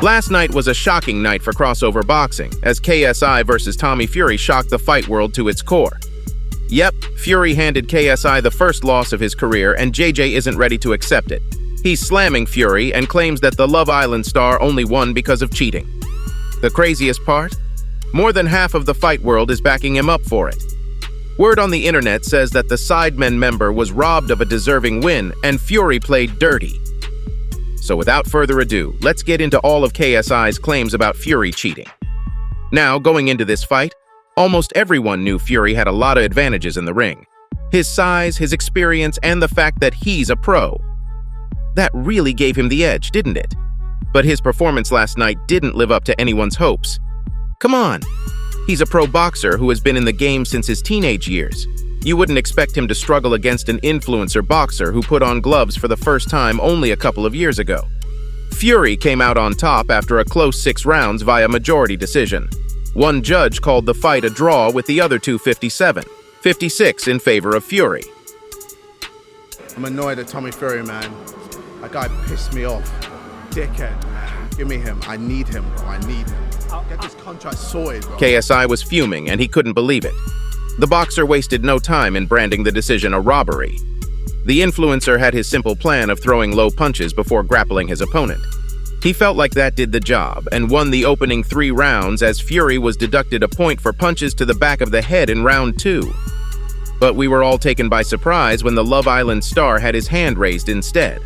Last night was a shocking night for crossover boxing, as KSI versus Tommy Fury shocked the fight world to its core. Yep, Fury handed KSI the first loss of his career, and JJ isn't ready to accept it. He's slamming Fury and claims that the Love Island star only won because of cheating. The craziest part? More than half of the fight world is backing him up for it. Word on the internet says that the Sidemen member was robbed of a deserving win, and Fury played dirty. So without further ado, let's get into all of KSI's claims about Fury cheating. Now, going into this fight, almost everyone knew Fury had a lot of advantages in the ring. His size, his experience, and the fact that he's a pro. That really gave him the edge, didn't it? But his performance last night didn't live up to anyone's hopes. Come on! He's a pro boxer who has been in the game since his teenage years. You wouldn't expect him to struggle against an influencer boxer who put on gloves for the first time only a couple of years ago. Fury came out on top after a close 6 rounds via majority decision. One judge called the fight a draw with the other two 57-56 in favor of Fury. I'm annoyed at Tommy Fury, man. That guy pissed me off. Dickhead, man. Give me him. I need him, bro. I need him. Get this contract sorted, bro. KSI was fuming and he couldn't believe it. The boxer wasted no time in branding the decision a robbery. The influencer had his simple plan of throwing low punches before grappling his opponent. He felt like that did the job and won the opening 3 rounds as Fury was deducted a point for punches to the back of the head in round 2. But we were all taken by surprise when the Love Island star had his hand raised instead.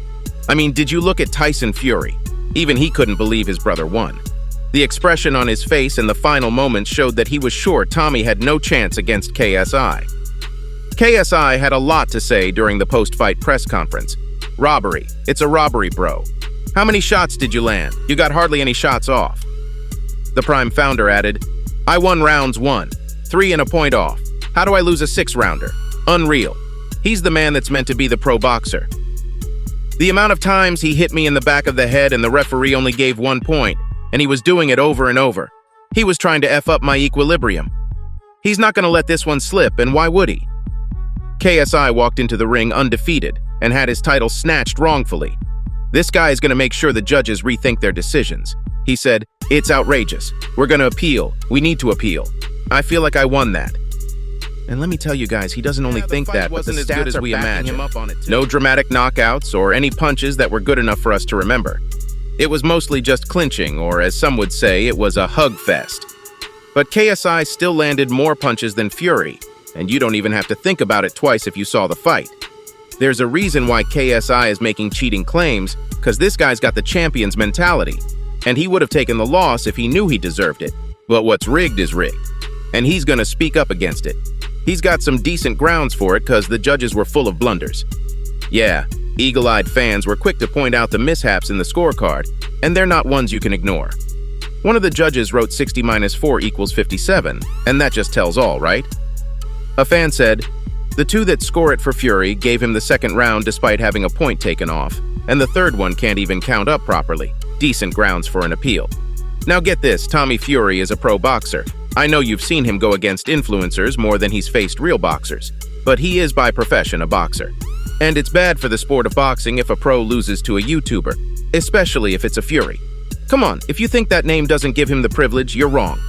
I mean, did you look at Tyson Fury? Even he couldn't believe his brother won. The expression on his face in the final moments showed that he was sure Tommy had no chance against KSI. KSI had a lot to say during the post-fight press conference. Robbery. It's a robbery, bro. How many shots did you land? You got hardly any shots off. The Prime founder added, I won rounds 1, 3 and a point off. How do I lose a 6-rounder? Unreal. He's the man that's meant to be the pro boxer. The amount of times he hit me in the back of the head and the referee only gave 1 point, and he was doing it over and over. He was trying to F up my equilibrium. He's not going to let this one slip, and why would he? KSI walked into the ring undefeated and had his title snatched wrongfully. This guy is going to make sure the judges rethink their decisions. He said, it's outrageous. We're going to appeal. We need to appeal. I feel like I won that. And let me tell you guys, he doesn't only think that, but the stats are backing him up on it too. No dramatic knockouts or any punches that were good enough for us to remember. It was mostly just clinching, or as some would say, it was a hug fest. But KSI still landed more punches than Fury, and you don't even have to think about it twice if you saw the fight. There's a reason why KSI is making cheating claims, because this guy's got the champion's mentality, and he would have taken the loss if he knew he deserved it. But what's rigged is rigged, and he's gonna speak up against it. He's got some decent grounds for it because the judges were full of blunders. Yeah, eagle-eyed fans were quick to point out the mishaps in the scorecard, and they're not ones you can ignore. One of the judges wrote 60 minus 4 equals 57, and that just tells all, right? A fan said, the 2 that score it for Fury gave him the 2nd round despite having a point taken off, and the 3rd one can't even count up properly. Decent grounds for an appeal. Now get this, Tommy Fury is a pro boxer. I know you've seen him go against influencers more than he's faced real boxers, but he is by profession a boxer. And it's bad for the sport of boxing if a pro loses to a YouTuber, especially if it's a Fury. Come on, if you think that name doesn't give him the privilege, you're wrong.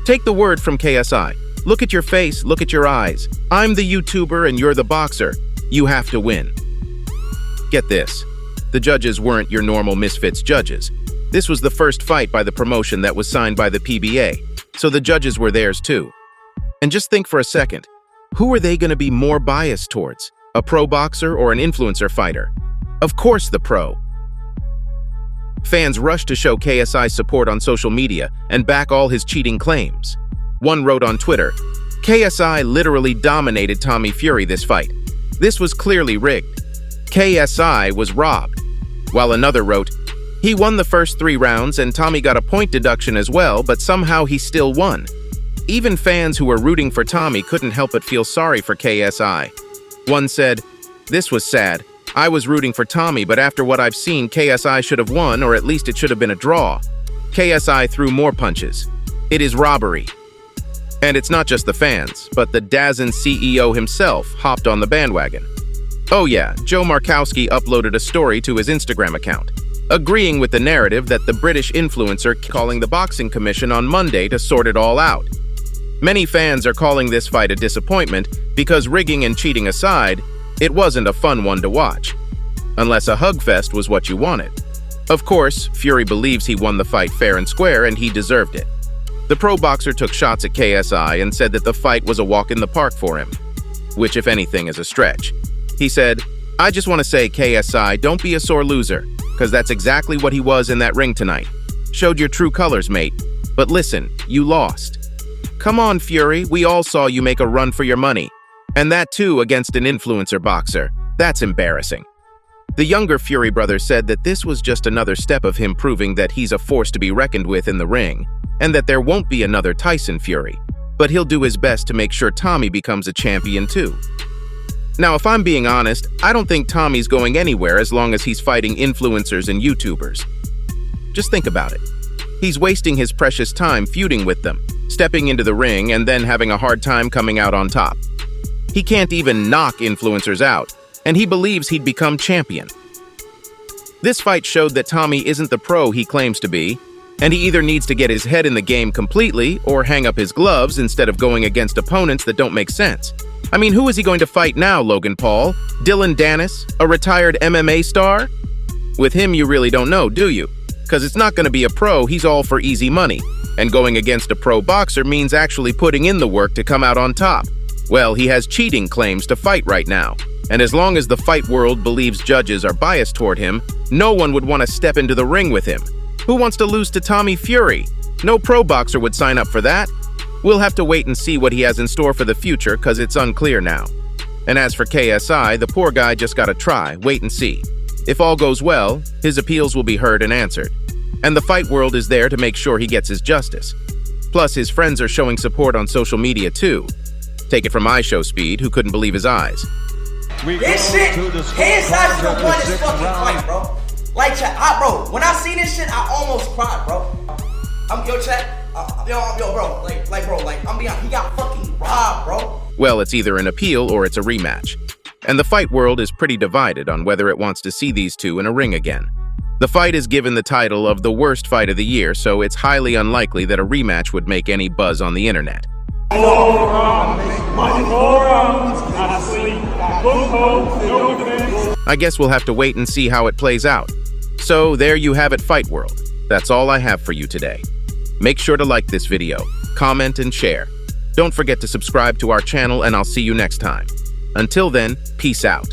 Take the word from KSI. Look at your face, look at your eyes. I'm the YouTuber and you're the boxer. You have to win. Get this. The judges weren't your normal misfits judges. This was the first fight by the promotion that was signed by the PBA, so the judges were theirs too. And just think for a second, who are they going to be more biased towards? A pro boxer or an influencer fighter? Of course the pro. Fans rushed to show KSI's support on social media and back all his cheating claims. One wrote on Twitter, KSI literally dominated Tommy Fury this fight. This was clearly rigged. KSI was robbed. While another wrote, he won the first 3 rounds and Tommy got a point deduction as well, but somehow he still won. Even fans who were rooting for Tommy couldn't help but feel sorry for KSI. One said, this was sad. I was rooting for Tommy, but after what I've seen, KSI should have won, or at least it should have been a draw. KSI threw more punches. It is robbery. And it's not just the fans, but the DAZN CEO himself hopped on the bandwagon. Oh yeah, Joe Markowski uploaded a story to his Instagram account, agreeing with the narrative that the British influencer calling the boxing commission on Monday to sort it all out. Many fans are calling this fight a disappointment because, rigging and cheating aside, it wasn't a fun one to watch. Unless a hugfest was what you wanted. Of course, Fury believes he won the fight fair and square and he deserved it. The pro boxer took shots at KSI and said that the fight was a walk in the park for him, which if anything is a stretch. He said, "I just want to say, KSI, don't be a sore loser, because that's exactly what he was in that ring tonight. Showed your true colors, mate. But listen, you lost. Come on, Fury, we all saw you make a run for your money. And that too against an influencer boxer. That's embarrassing." The younger Fury brother said that this was just another step of him proving that he's a force to be reckoned with in the ring, and that there won't be another Tyson Fury, but he'll do his best to make sure Tommy becomes a champion too. Now, if I'm being honest, I don't think Tommy's going anywhere as long as he's fighting influencers and YouTubers. Just think about it. He's wasting his precious time feuding with them, stepping into the ring, and then having a hard time coming out on top. He can't even knock influencers out, and he believes he'd become champion. This fight showed that Tommy isn't the pro he claims to be, and he either needs to get his head in the game completely or hang up his gloves instead of going against opponents that don't make sense. I mean, who is he going to fight now, Logan Paul? Dylan Dennis, a retired MMA star? With him, you really don't know, do you? Because it's not going to be a pro, he's all for easy money. And going against a pro boxer means actually putting in the work to come out on top. Well, he has cheating claims to fight right now. And as long as the fight world believes judges are biased toward him, no one would want to step into the ring with him. Who wants to lose to Tommy Fury? No pro boxer would sign up for that. We'll have to wait and see what he has in store for the future, because it's unclear now. And as for KSI, the poor guy just gotta try, wait and see. If all goes well, his appeals will be heard and answered. And the fight world is there to make sure he gets his justice. Plus, his friends are showing support on social media too. Take it from iShowSpeed, who couldn't believe his eyes. This shit, KSI should have won this fucking fight, bro. Like, bro, when I seen this shit, I almost cried, bro. I'm being honest, he got fucking robbed, bro. Well, it's either an appeal or it's a rematch. And the fight world is pretty divided on whether it wants to see these two in a ring again. The fight is given the title of the worst fight of the year, so it's highly unlikely that a rematch would make any buzz on the internet. I guess we'll have to wait and see how it plays out. So there you have it, Fight World. That's all I have for you today. Make sure to like this video, comment, and share. Don't forget to subscribe to our channel, and I'll see you next time. Until then, peace out.